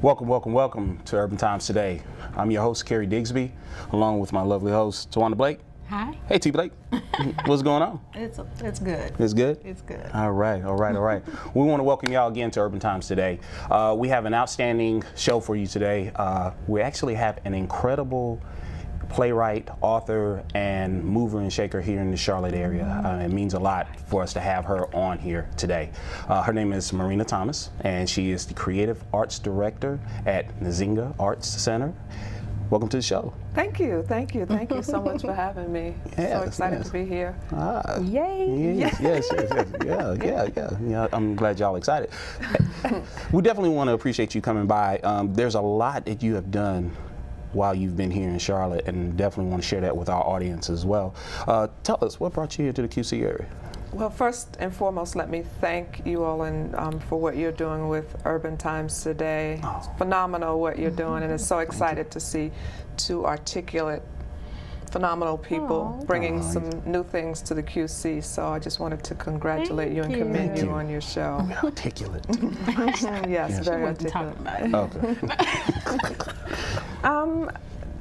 Welcome, welcome, welcome to Urban Times Today. I'm your host, Kerry Digsby, along with my lovely host, Tawana Blake. Hi. Hey, T. Blake. What's going on? It's good. It's good? It's good. All right. We want to welcome y'all again to Urban Times Today. We have an outstanding show for you today. We actually have an incredible playwright, author, and mover and shaker here in the Charlotte area. It means a lot for us to have her on here today. Her name is MARINA Thomas, and she is the Creative Arts Director at Nzinga Arts Center. Welcome to the show. Thank you so much for having me. Yes, so excited yes. to be here. Yay! Yes. Yeah. I'm glad y'all excited. We definitely want to appreciate you coming by. There's a lot that you have done while you've been here in Charlotte, and definitely want to share that with our audience as well. Tell us, what brought you here to the QC area? Well, first and foremost, let me thank you all for what you're doing with Urban Times Today. It's phenomenal what you're doing, and it's so excited to see two articulate, phenomenal people bringing some new things to the QC. So I just wanted to congratulate you and commend you on your show. Articulate. Yes, very articulate. Okay.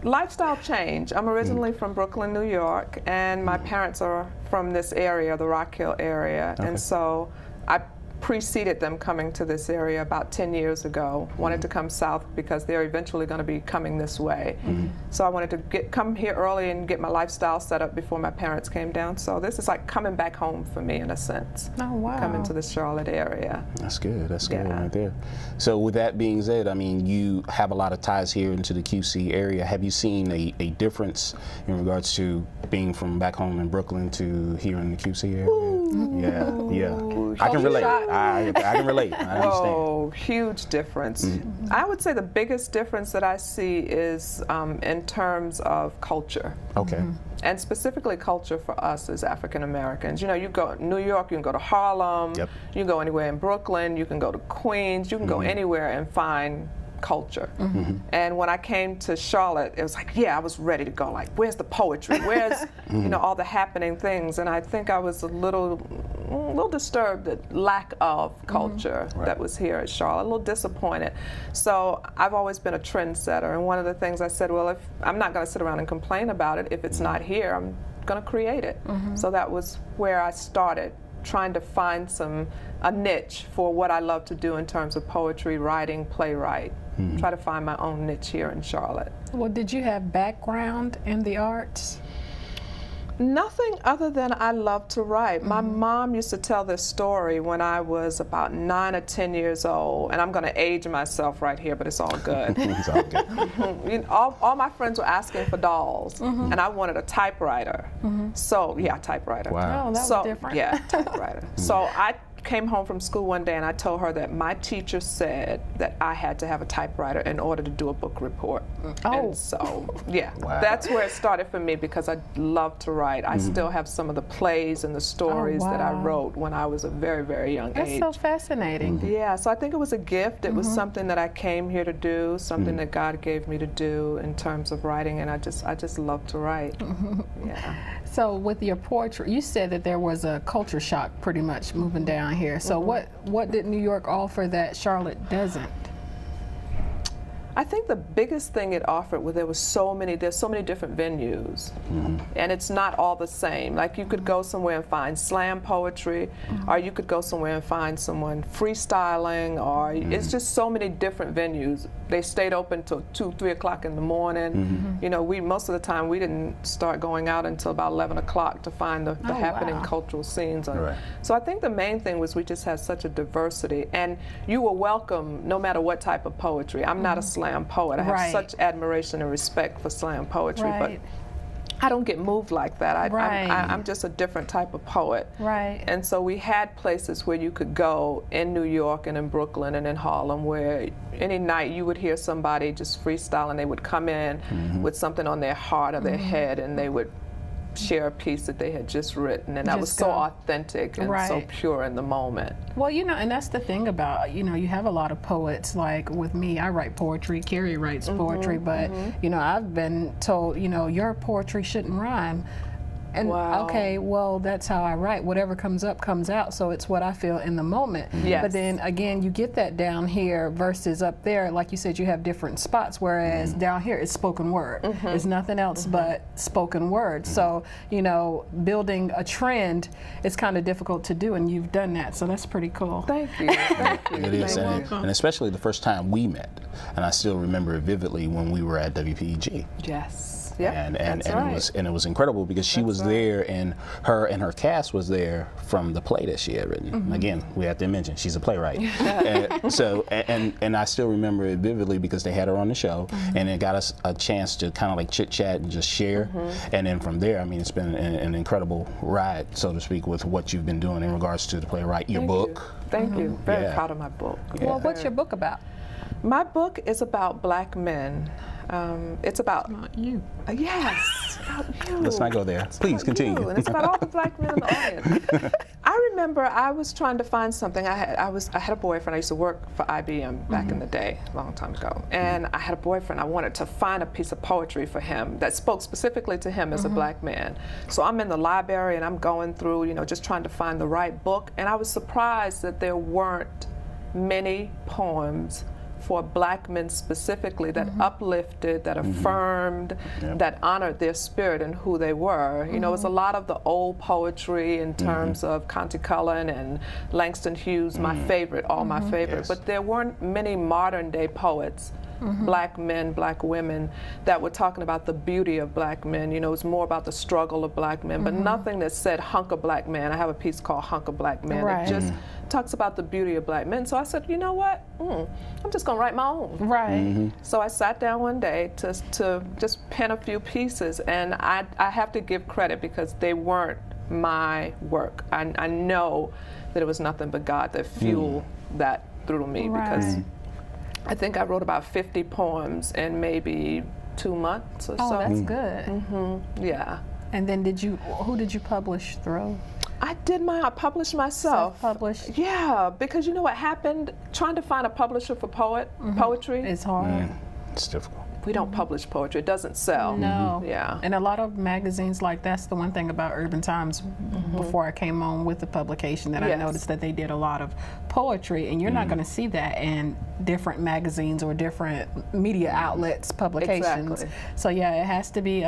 Lifestyle change. I'm originally from Brooklyn, New York, and my parents are from this area, the Rock Hill area, and so I preceded them coming to this area about 10 years ago. Wanted to come south because they're eventually going to be coming this way. So I wanted to come here early and get my lifestyle set up before my parents came down. So this is like coming back home for me in a sense. Oh, wow. Coming to the Charlotte area. That's good Yeah. right there. So with that being said, I mean, you have a lot of ties here into the QC area. Have you seen a difference in regards to being from back home in Brooklyn to here in the QC area? Yeah. I can relate. I can relate. I understand. Whoa, huge difference. I would say the biggest difference that I see is in terms of culture. Okay. And specifically culture for us as African Americans. You know, you go to New York, you can go to Harlem, Yep. you can go anywhere in Brooklyn, you can go to Queens, you can go anywhere and find culture. And when I came to Charlotte, it was like, I was ready to go. Like, where's the poetry? Where's, you know, all the happening things? And I think I was a little disturbed at lack of culture that was here at Charlotte, a little disappointed. So I've always been a trendsetter, and one of the things I said, well, if I'm not going to sit around and complain about it, if it's not here, I'm going to create it. So that was where I started, trying to find a niche for what I love to do in terms of poetry, writing, playwright. Try to find my own niche here in Charlotte. Well, did you have background in the arts? Nothing other than I love to write. My mom used to tell this story when I was about 9 or 10 years old, and I'm going to age myself right here, but it's all good. It's all good. You know, all my friends were asking for dolls, and I wanted a typewriter. So, typewriter. Wow. Oh, that was different. Yeah, typewriter. So I came home from school one day and I told her that my teacher said that I had to have a typewriter in order to do a book report. And so, Wow. that's where it started for me because I love to write. I still have some of the plays and the stories that I wrote when I was a very, very young age. That's so fascinating. Yeah, so I think it was a gift. It was something that I came here to do, something that God gave me to do in terms of writing, and I just love to write. Yeah. So with your poetry, you said that there was a culture shock pretty much moving down here. So what did New York offer that Charlotte doesn't? I think the biggest thing it offered was there's so many different venues, and it's not all the same. Like you could go somewhere and find slam poetry, or you could go somewhere and find someone freestyling, or it's just so many different venues. They stayed open till 2, 3 o'clock in the morning. You know, most of the time we didn't start going out until about 11 o'clock to find the happening cultural scenes. So I think the main thing was we just had such a diversity, and you were welcome no matter what type of poetry. I'm not a slam poet. I have such admiration and respect for slam poetry, but I don't get moved like that. I'm just a different type of poet. And so we had places where you could go in New York and in Brooklyn and in Harlem where any night you would hear somebody just freestyle, and they would come in with something on their heart or their head, and they would share a piece that they had just written, and that was so authentic and so pure in the moment. Well, you know, and that's the thing about, you know, you have a lot of poets. Like with me, I write poetry, Carrie writes poetry, but, you know, I've been told, you know, your poetry shouldn't rhyme. And Wow. okay, well, that's how I write. Whatever comes up comes out. So it's what I feel in the moment. Yes. But then again, you get that down here versus up there. Like you said, you have different spots. Whereas down here, it's spoken word. It's nothing else but spoken word. So building a trend is kind of difficult to do, and you've done that. So that's pretty cool. Thank you. Thank you. It is, Thank you. and especially the first time we met, and I still remember it vividly when we were at WPEG. Yes. Yep. And That's right. it was incredible because she was there, and her cast was there from the play that she had written. Again, we have to mention she's a playwright. and I still remember it vividly because they had her on the show, and it got us a chance to kind of like chit chat and just share. And then from there, I mean, it's been an incredible ride, so to speak, with what you've been doing in regards to the playwright, your book. Thank you. Very Yeah. proud of my book. Well, what's your book about? My book is about Black men. It's about You. Yes, about you. Let's not go there. Please About continue. you, and it's about all the Black men in the audience. I remember I was trying to find something. I had a boyfriend. I used to work for IBM back in the day, a long time ago. And I had a boyfriend. I wanted to find a piece of poetry for him that spoke specifically to him as a Black man. So I'm in the library and I'm going through, just trying to find the right book. And I was surprised that there weren't many poems for Black men specifically that uplifted, that affirmed, that honored their spirit and who they were. It was a lot of the old poetry in terms of Conte Cullen and Langston Hughes, my favorite, all my favorite. Yes. But there weren't many modern day poets, Black men, Black women, that were talking about the beauty of Black men. It was more about the struggle of Black men, but nothing that said hunk of Black man. I have a piece called Hunk of Black Man. Right. It just talks about the beauty of Black men. So I said, you know what? I'm just going to write my own. Right. So I sat down one day to just pen a few pieces, and I have to give credit because they weren't my work. I know that it was nothing but God that fueled that through me because Right. I think I wrote about 50 poems in maybe 2 months or Oh, so. that's good. Yeah. And then who did you publish through? I published myself. Self-published? Yeah, because you know what happened? Trying to find a publisher for poetry, It's hard. It's difficult. we don't publish poetry. It doesn't sell. No. Yeah. And a lot of magazines, that's the one thing about Urban Times before I came on with the publication that I Yes. noticed that they did a lot of poetry, and you're not going to see that in different magazines or different media outlets, publications. Exactly. So yeah, it has to be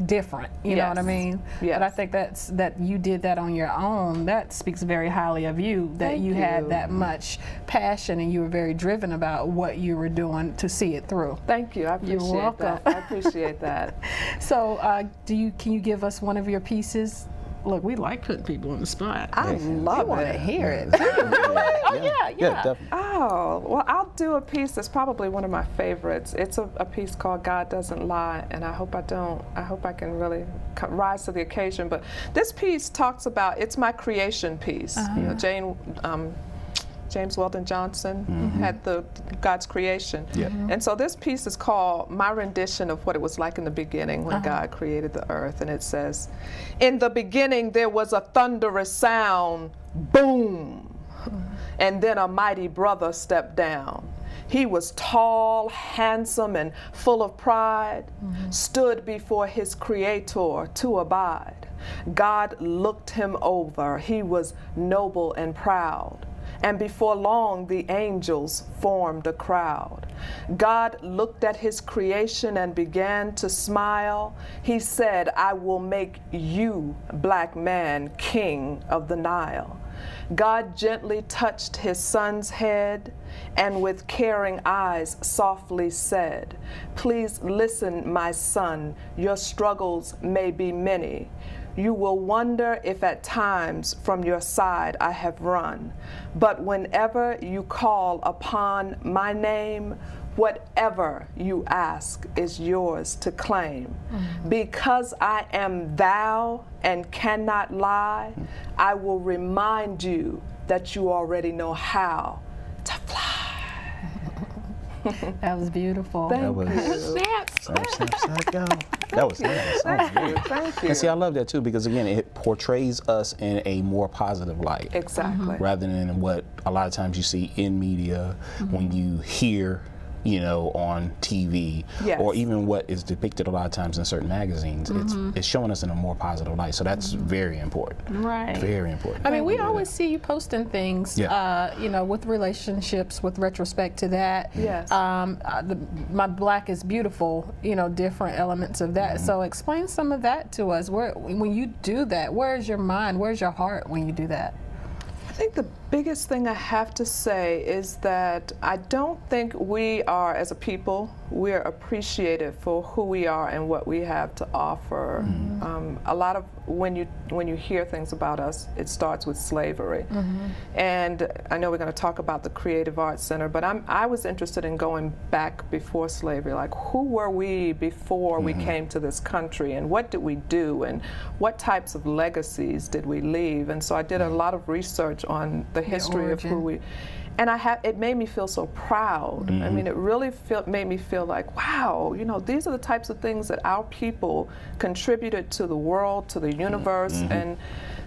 different, you know what I Yes. mean? Yes. But I think that you did that on your own. That speaks very highly of you, that Thank you had you. that much passion and you were very driven about what you were doing to see it through. Thank you. I appreciate welcome. that. I appreciate that. So, can you give us one of your pieces? Look, we like putting people on the spot. I love want to it. hear it. Yeah, definitely. Oh, well, I'll do a piece that's probably one of my favorites. It's a piece called God Doesn't Lie, and I hope I can really rise to the occasion. But this piece talks about, it's my creation piece. James Weldon Johnson had God's creation. Yeah. And so this piece is called my rendition of what it was like in the beginning when God created the earth. And it says, in the beginning there was a thunderous sound, boom. And then a mighty brother stepped down. He was tall, handsome, and full of pride, stood before his creator to abide. God looked him over. He was noble and proud. And before long, the angels formed a crowd. God looked at his creation and began to smile. He said, I will make you, Black man, king of the Nile. God gently touched his son's head and with caring eyes softly said, please listen, my son, your struggles may be many. You will wonder if at times from your side I have run. But whenever you call upon my name, whatever you ask is yours to claim. Because I am thou and cannot lie, I will remind you that you already know how to fly. That was beautiful. Thank was- you. Snap. Snap, yo. That was nice. That was good. Thank you. And see, I love that too because again, it portrays us in a more positive light. Exactly. Rather than what a lot of times you see in media when you hear on TV, Yes. or even what is depicted a lot of times in certain magazines. It's showing us in a more positive light. So that's very important. Right. Very important. I mean, we always see you posting things, with relationships, with retrospect to that. Yes. My Black is Beautiful, different elements of that. So explain some of that to us. When you do that, where's your mind, where's your heart when you do that? I think the biggest thing I have to say is that I don't think we are, as a people, we're appreciated for who we are and what we have to offer. A lot of when you hear things about us, it starts with slavery. And I know we're going to talk about the Creative Arts Center, but I was interested in going back before slavery. Like, who were we before we came to this country, and what did we do, and what types of legacies did we leave? And so I did a lot of research on the history of who we. And it made me feel so proud. I mean, it really made me feel like, wow, these are the types of things that our people contributed to the world, to the universe. And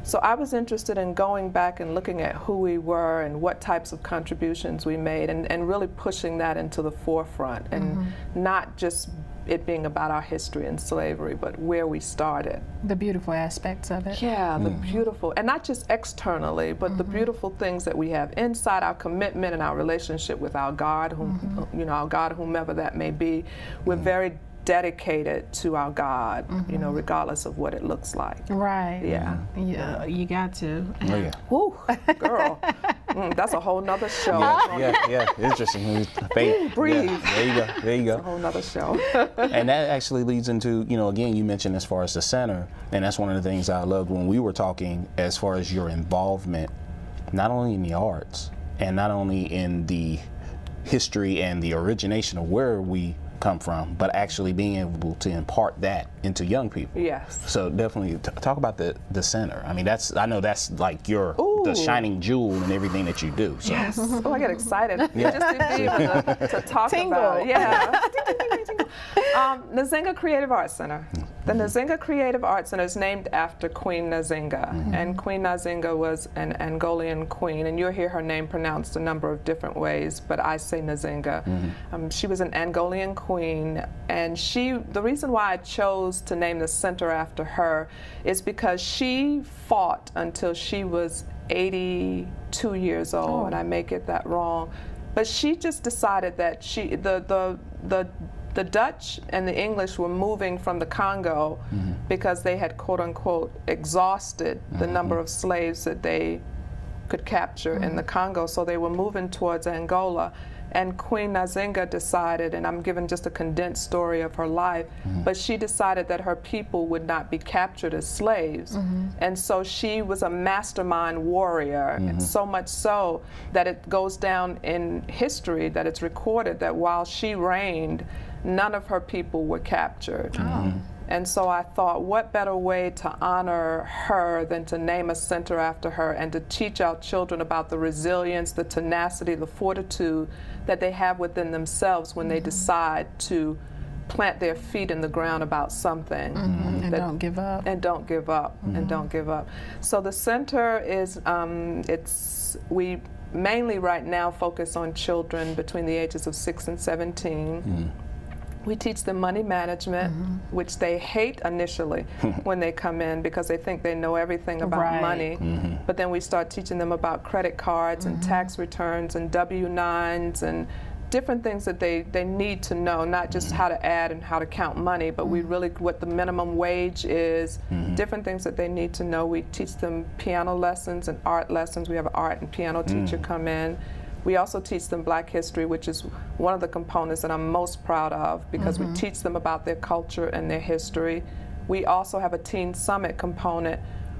so I was interested in going back and looking at who we were and what types of contributions we made, and really pushing that into the forefront, and not just it being about our history and slavery, but where we started. The beautiful aspects of it. Yeah, the beautiful, and not just externally, but the beautiful things that we have inside, our commitment and our relationship with our God, our God, whomever that may be. We're very dedicated to our God, regardless of what it looks like. Right. Yeah. Yeah, you got to. Oh, yeah. Woo, girl. That's a whole nother show. Yeah, interesting. Breathe. Yeah, there you go. A whole nother show. And that actually leads into, again, you mentioned as far as the center, and that's one of the things I loved when we were talking as far as your involvement, not only in the arts, and not only in the history and the origination of where we come from, but actually being able to impart that into young people. Yes. So definitely talk about the center. I mean, I know that's like the shining jewel in everything that you do. So. Yes. Oh, I get excited. Just to be able to talk about it. Yeah. Nzinga Creative Arts Center. The Nzinga Creative Arts Center is named after Queen Nzinga. And Queen Nzinga was an Angolan queen, and you'll hear her name pronounced a number of different ways, but I say Nzinga. She was an Angolan queen, and the reason why I chose to name the center after her is because she fought until she was 82 years old, and I may get that wrong, but she just decided that the Dutch and the English were moving from the Congo because they had, quote unquote, exhausted the number of slaves that they could capture in the Congo, so they were moving towards Angola. And Queen Nzinga decided, and I'm giving just a condensed story of her life, but she decided that her people would not be captured as slaves. And so she was a mastermind warrior, and so much so that it goes down in history that it's recorded that while she reigned, none of her people were captured. And so I thought, what better way to honor her than to name a center after her and to teach our children about the resilience, the tenacity, the fortitude that they have within themselves when they decide to plant their feet in the ground about something. And don't give up. And don't give up. And don't give up. So the center is, we mainly right now focus on children between the ages of 6 and 17. We teach them money management, which they hate initially when they come in because they think they know everything about money. But then we start teaching them about credit cards and tax returns and W-9s and different things that they need to know, not just how to add and how to count money, but we really, what the minimum wage is, different things that they need to know. We teach them piano lessons and art lessons. We have an art and piano teacher come in. We also teach them Black history, which is one of the components that I'm most proud of because we teach them about their culture and their history. We also have a Teen Summit component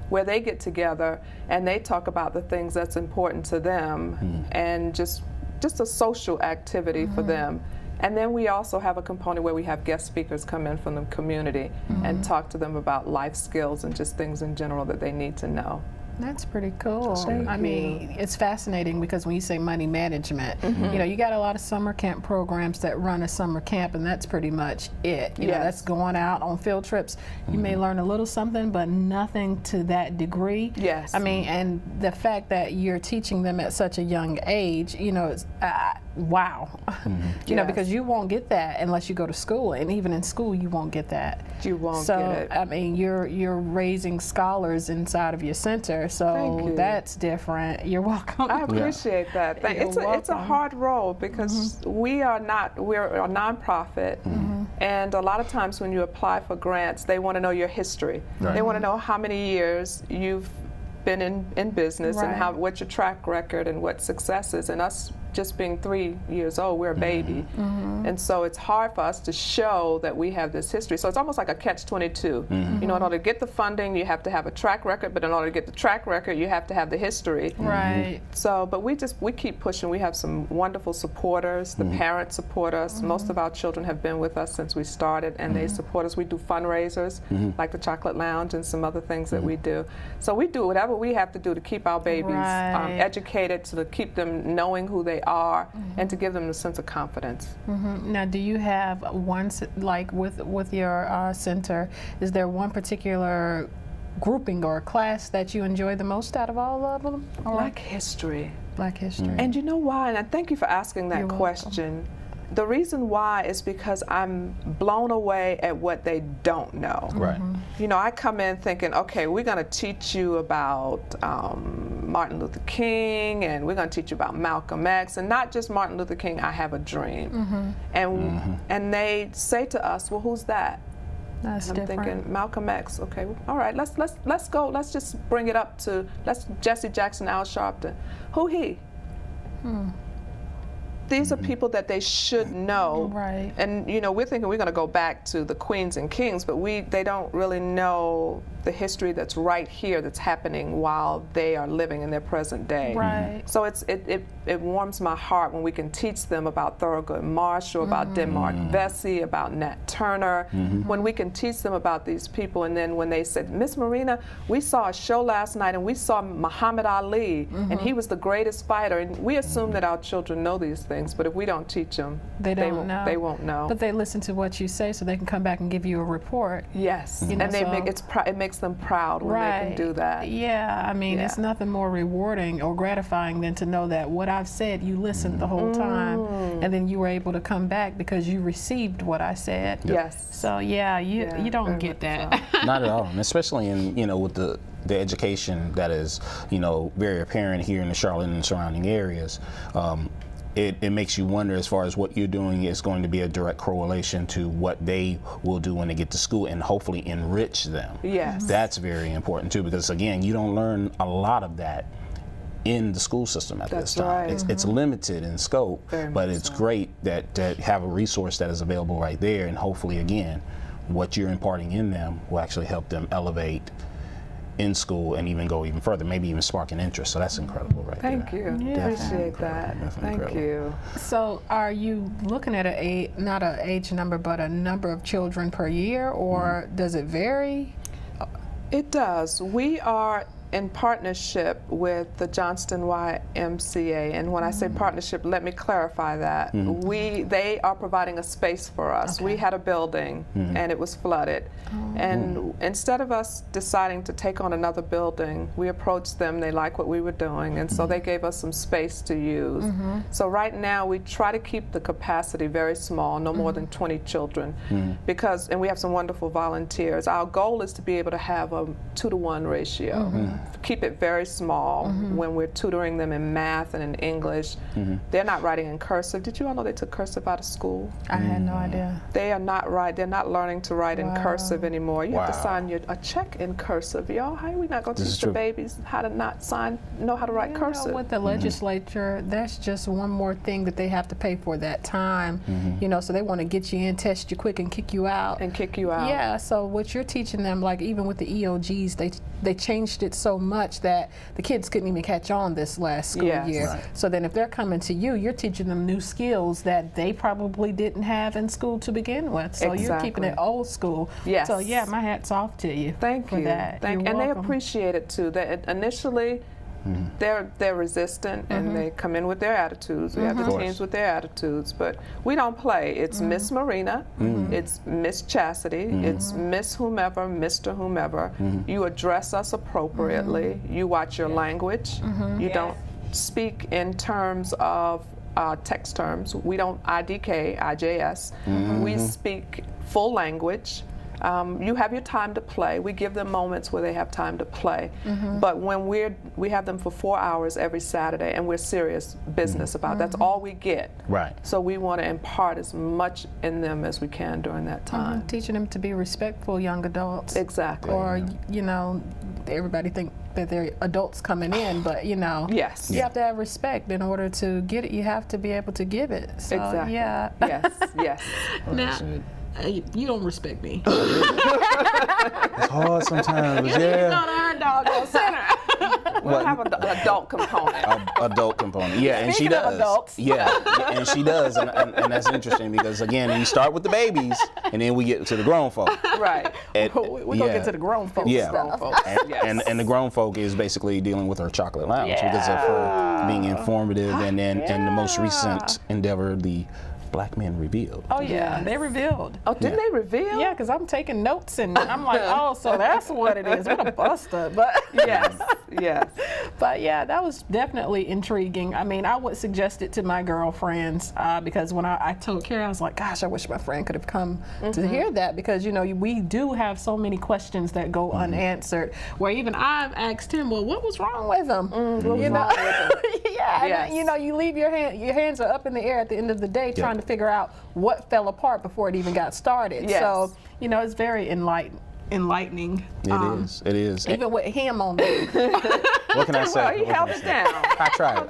where they get together and they talk about the things that's important to them and just a social activity for them. And then we also have a component where we have guest speakers come in from the community and talk to them about life skills and just things in general that they need to know. That's pretty cool. I mean, it's fascinating because when you say money management, you got a lot of summer camp programs that run a summer camp, and that's pretty much it. You know, that's going out on field trips. You may learn a little something, but nothing to that degree. Yes. I mean, and the fact that you're teaching them at such a young age, wow. You know, Yes. because you won't get that unless you go to school, and even in school you won't get that. You won't So, get it. I mean, you're raising scholars inside of your center, Thank so you. that's different. You're welcome. I appreciate that. You're It's a welcome. hard role because we're a nonprofit, and a lot of times when you apply for grants, they want to know your history. Right. They want to know how many years you've been in business and Right. what's your track record and what successes. And us just being 3 years old, we're a baby, and so it's hard for us to show that we have this history. So it's almost like a catch-22. You know, in order to get the funding, you have to have a track record, but in order to get the track record, you have to have the history. Right. So, but we keep pushing. We have some wonderful supporters. The parents support us. Most of our children have been with us since we started, and they support us. We do fundraisers, like the Chocolate Lounge and some other things that we do. So we do whatever we have to do to keep our babies Right. educated, to keep them knowing who they are, and to give them a sense of confidence. Now, do you have like with your center, is there one particular grouping or class that you enjoy the most out of all of them? Or Black history. Black history. And you know why? And I thank you for asking that You're welcome. question. The reason why is because I'm blown away at what they don't know. Right. You know, I come in thinking, okay, we're going to teach you about Martin Luther King, and we're going to teach you about Malcolm X, and not just Martin Luther King, I Have a Dream. And they say to us, well, who's that? That's I'm different. thinking Malcolm X. Okay, all right, let's go. Let's just bring it up to Jesse Jackson, Al Sharpton. Who he? These are people that they should know. Right. And you know, we're thinking we're going to go back to the queens and kings, but they don't really know the history that's right here, that's happening while they are living in their present day. Right. So it warms my heart when we can teach them about Thurgood Marshall, about Denmark Vesey, about Nat Turner. When we can teach them about these people, and then when they said, Miss Marina, we saw a show last night and we saw Muhammad Ali, and he was the greatest fighter. And we assume that our children know these things, but if we don't teach them, They don't know. They won't know. But they listen to what you say, so they can come back and give you a report. Yes, You know, and so- it makes them proud when they can do that. Yeah, I mean, it's Yeah. nothing more rewarding or gratifying than to know that what I've said, you listened the whole time, and then you were able to come back because you received what I said. Yes. So yeah, you Yeah, don't very get much that. Not at all, and especially in with the education that is very apparent here in the Charlotte and surrounding areas. It makes you wonder, as far as what you're doing is going to be a direct correlation to what they will do when they get to school, and hopefully enrich them. Yes. That's very important too, because again, you don't learn a lot of that in the school system at That's this time. right. It's limited in scope, Very but much it's so. great that have a resource that is available right there, and hopefully again, what you're imparting in them will actually help them elevate in school and even go even further, maybe even spark an interest. So that's incredible right Thank there. you. Yeah. Appreciate that. Definitely Thank incredible. you. So are you looking at not an age number, but a number of children per year, or does it vary? It does. We are in partnership with the Johnston YMCA, and when I say partnership, let me clarify that. They are providing a space for us. We had a building and it was flooded, and instead of us deciding to take on another building, we approached them. They liked what we were doing, and so they gave us some space to use. So right now we try to keep the capacity very small, no more than 20 children, and we have some wonderful volunteers. Our goal is to be able to have a 2-to-1 ratio. Keep it very small when we're tutoring them in math and in English. They're not writing in cursive. Did you all know they took cursive out of school? I had no idea. They are not they're not learning to write in cursive anymore. You have to Wow. sign a check in cursive. Y'all, how are we not going to This is teach the true. babies how to know how to write cursive? With the legislature, that's just one more thing that they have to pay for that time. So they want to get you in, test you quick, and kick you out. And kick you out. Yeah, so what you're teaching them, like even with the EOGs, they changed it so much that the kids couldn't even catch on this last school Yes. year. Right. So then if they're coming to you, you're teaching them new skills that they probably didn't have in school to begin with. So you're keeping Exactly. it old school. Yes. So yeah, my hat's off to you. Thank for you. that. You're And they welcome. appreciate it too. Initially, they're resistant and they come in with their attitudes. We have the Of course. teams with their attitudes, but we don't play. It's Miss Marina, it's Miss Chastity, it's Miss whomever, Mr. whomever. You address us appropriately. You watch your language. You don't speak in terms of text terms. We don't IDK, IJS. We speak full language. You have your time to play. We give them moments where they have time to play. But when we have them for 4 hours every Saturday, and we're serious business about it. That's all we get. Right. So we want to impart as much in them as we can during that time. Teaching them to be respectful young adults. Exactly. Or, you know, everybody think that they're adults coming in, but, you know, Yes. you have to have respect in order to get it. You have to be able to give it. So, Exactly. yeah. Yes. Yes. Now, you don't respect me. It's hard sometimes, but You yeah. know the iron dog on center. We'll have an adult component. Adult component. Yeah, and she Speaking of does. adults. Yeah, and she does, and that's interesting because again, we start with the babies, and then we get to the grown folk. Right. And, We're going to get to the grown folks Yeah. stuff. And the grown folk is basically dealing with her chocolate lounge because of her being informative, and then and the most recent endeavor, the Black Men Revealed. Oh, yeah. They revealed. Oh, didn't they reveal? Yeah, because I'm taking notes and I'm like, oh, so that's what it is. What a buster. But Yes. Yes. But yeah, that was definitely intriguing. I mean, I would suggest it to my girlfriends because when I told Carrie, I was like, gosh, I wish my friend could have come to hear that because, you know, we do have so many questions that go unanswered where even I've asked him, well, what was wrong with him? You know? Yeah, Yes. and, you know, you leave your hands are up in the air at the end of the day trying to figure out what fell apart before it even got started. Yes. So, you know, it's very enlightening. It is. Even with him on there. What can I say? Well, he What can held I it say? down.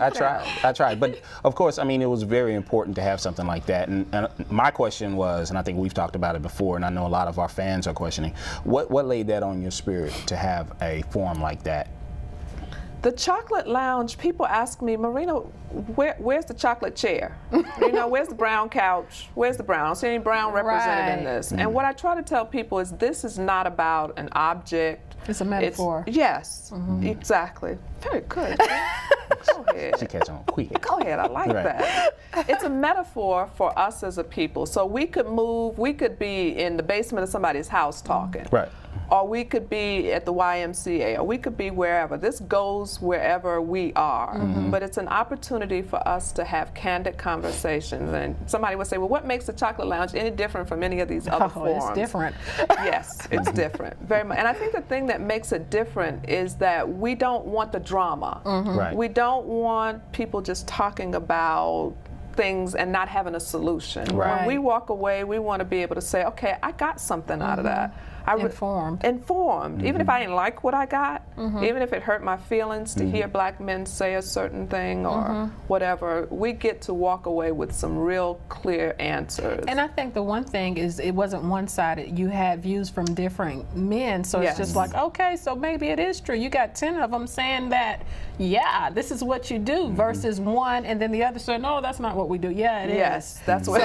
I tried. But of course, I mean, it was very important to have something like that. And my question was, and I think we've talked about it before, and I know a lot of our fans are questioning, what laid that on your spirit to have a forum like that? The chocolate lounge, people ask me, Marina, where's the chocolate chair? You know, where's the brown couch? Where's the brown? I don't see any brown represented in Right. this. And what I try to tell people is this is not about an object. It's a metaphor. Yes, exactly. Very good. Go ahead. She catch on quick. Go ahead, I like Right. that. It's a metaphor for us as a people. So we could move, we could be in the basement of somebody's house talking. Right. Or we could be at the YMCA, or we could be wherever. This goes wherever we are. But it's an opportunity for us to have candid conversations. And somebody would say, well, what makes the Chocolate Lounge any different from any of these other forums? It's different. Yes, it's different. Very much. And I think the thing that makes it different is that we don't want the drama. Right. We don't want people just talking about things and not having a solution. Right. When we walk away, we want to be able to say, okay, I got something out of that. Informed. Even if I didn't like what I got, even if it hurt my feelings to hear black men say a certain thing or whatever, we get to walk away with some real clear answers. And I think the one thing is it wasn't one-sided. You had views from different men, so Yes. it's just like, okay, so maybe it is true. You got 10 of them saying that, yeah, this is what you do, versus one, and then the other saying, no, that's not what we do. Yeah, it is. yes, that's what.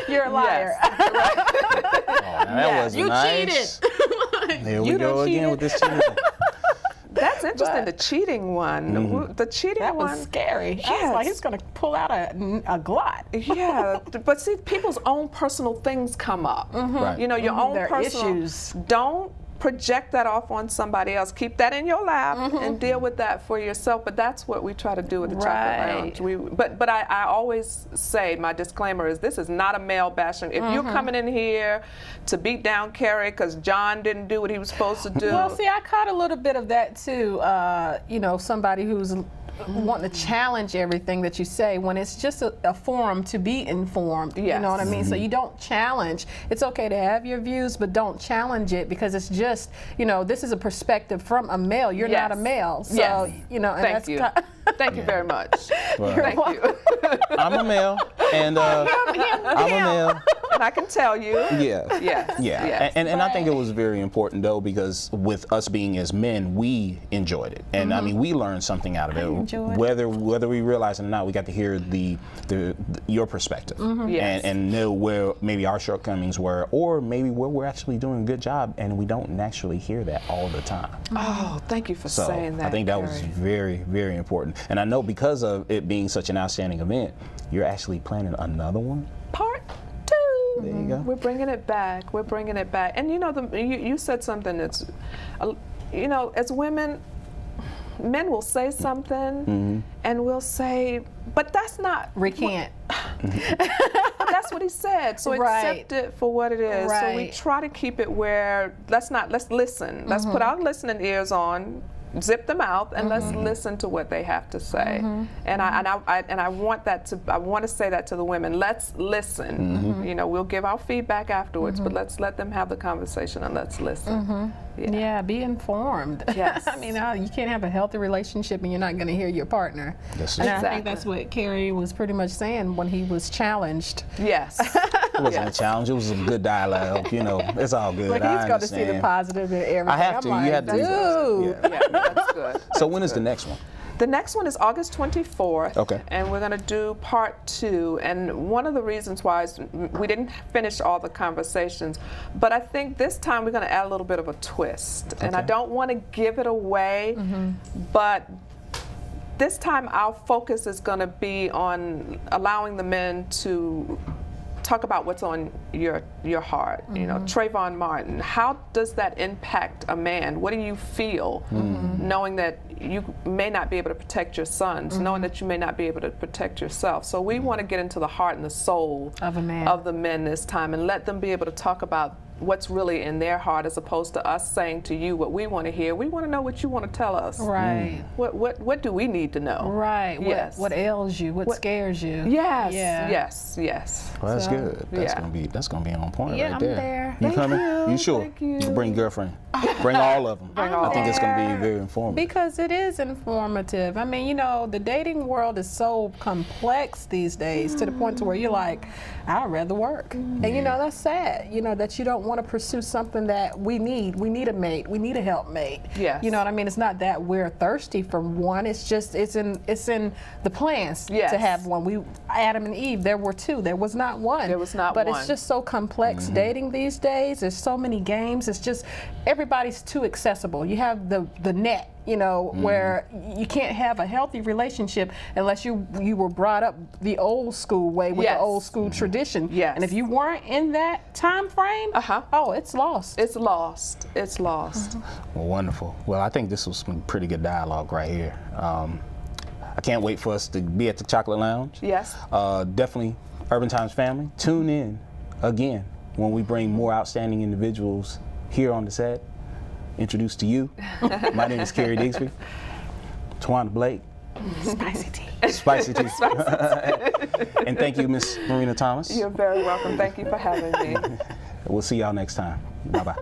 You're a liar. Oh, now that was You nice. cheated. Here we You go done again cheated. with this cheating. That's interesting. But- The cheating one. The cheating That one. was scary. I was Yes. like, he's going to pull out a glot. Yeah, but see, people's own personal things come up. Right. You know, your own Their personal issues. Don't project that off on somebody else. Keep that in your lap and deal with that for yourself. But that's what we try to do with the Right. Chocolate Lounge. But I always say, my disclaimer is this is not a male bashing. If you're coming in here to beat down Carrie because John didn't do what he was supposed to do. Well, see, I caught a little bit of that too. You know, somebody who's wanting to challenge everything that you say when it's just a forum to be informed. You know what I mean? So you don't challenge. It's okay to have your views, but don't challenge it because it's just, you know, this is a perspective from a male. You're not a male. So, Yes. you know, and Thank that's you. Thank you very much. Well, Thank you. I'm a male, and I'm a male. And I can tell you. Yeah. Yes. Yeah, Yes. and I think it was very important though because with us being as men, we enjoyed it, and I mean we learned something out of it. enjoyed it. Whether we realize it or not, we got to hear your perspective Yes. and know where maybe our shortcomings were, or maybe where we're actually doing a good job, and we don't naturally hear that all the time. Oh, thank you for So saying that. I think that was Carrie. very, very important, and I know because of it being such an outstanding event, you're actually planning another one. Part 2. There you go. We're bringing it back. We're bringing it back. And you know, you said something that's, you know, as women, men will say something, and we'll say, but that's not. Recant. But that's what he said. So Right. accept it for what it is. So we Right. try to keep it where let's listen. Let's put our listening ears on, zip them out, and let's listen to what they have to say. And I want to say that to the women. Let's listen. You know, we'll give our feedback afterwards, but let's let them have the conversation and let's listen. Yeah, be informed. Yes. I mean, you can't have a healthy relationship and you're not going to hear your partner. That's And true. I Exactly. think that's what Kerry was pretty much saying when he was challenged. Yes. It wasn't a challenge. It was a good dialogue. You know, it's all good. Like, I he's going to see the understand. positive in everything. I have I'm to. like, You have to. dude. Yeah. Yeah, that's good. So when is the next one? The next one is August 24th, Okay. and we're going to do part 2. And one of the reasons why is we didn't finish all the conversations, but I think this time we're going to add a little bit of a twist. And I Okay. don't want to give it away, but this time our focus is going to be on allowing the men to talk about what's on your heart. You know, Trayvon Martin, how does that impact a man? What do you feel knowing that you may not be able to protect your sons, knowing that you may not be able to protect yourself? So we want to get into the heart and the soul Of a man. of the men this time and let them be able to talk about what's really in their heart, as opposed to us saying to you what we want to hear. We want to know what you want to tell us. Right. What do we need to know? Right. Yes. What ails you? What scares you? Yes. Yeah. Yes. Well, that's So, good. That's yeah. gonna be on point Yeah, right I'm there. there. You Thank coming? you. sure? Thank you. Bring girlfriend. Bring all of them. I think it's gonna be there. very informative. Because it is informative. I mean, you know, the dating world is so complex these days to the point to where you're like, I'd rather work. And you know, that's sad, you know, that you don't want to pursue something that we need. We need a mate. We need a helpmate. Yes. You know what I mean? It's not that we're thirsty for one. It's just, it's in the plans Yes. to have one. Adam and Eve, there were 2. There was not one. There was not but one. it's just so complex dating these days. There's so many games. It's just, everybody's too accessible. You have the net, you know, where you can't have a healthy relationship unless you were brought up the old school way with Yes. the old school tradition. Yes. And if you weren't in that time frame, oh, it's lost. It's lost. It's lost. Well, wonderful. Well, I think this was some pretty good dialogue right here. I can't wait for us to be at the Chocolate Lounge. Yes. Definitely, Urban Times family, tune in again when we bring more outstanding individuals here on the set. Introduced to you. My name is Kerry Digsby. Tawana Blake. Spicy tea. Spicy tea. And thank you, Miss Marina Thomas. You're very welcome. Thank you for having me. We'll see y'all next time. Bye-bye.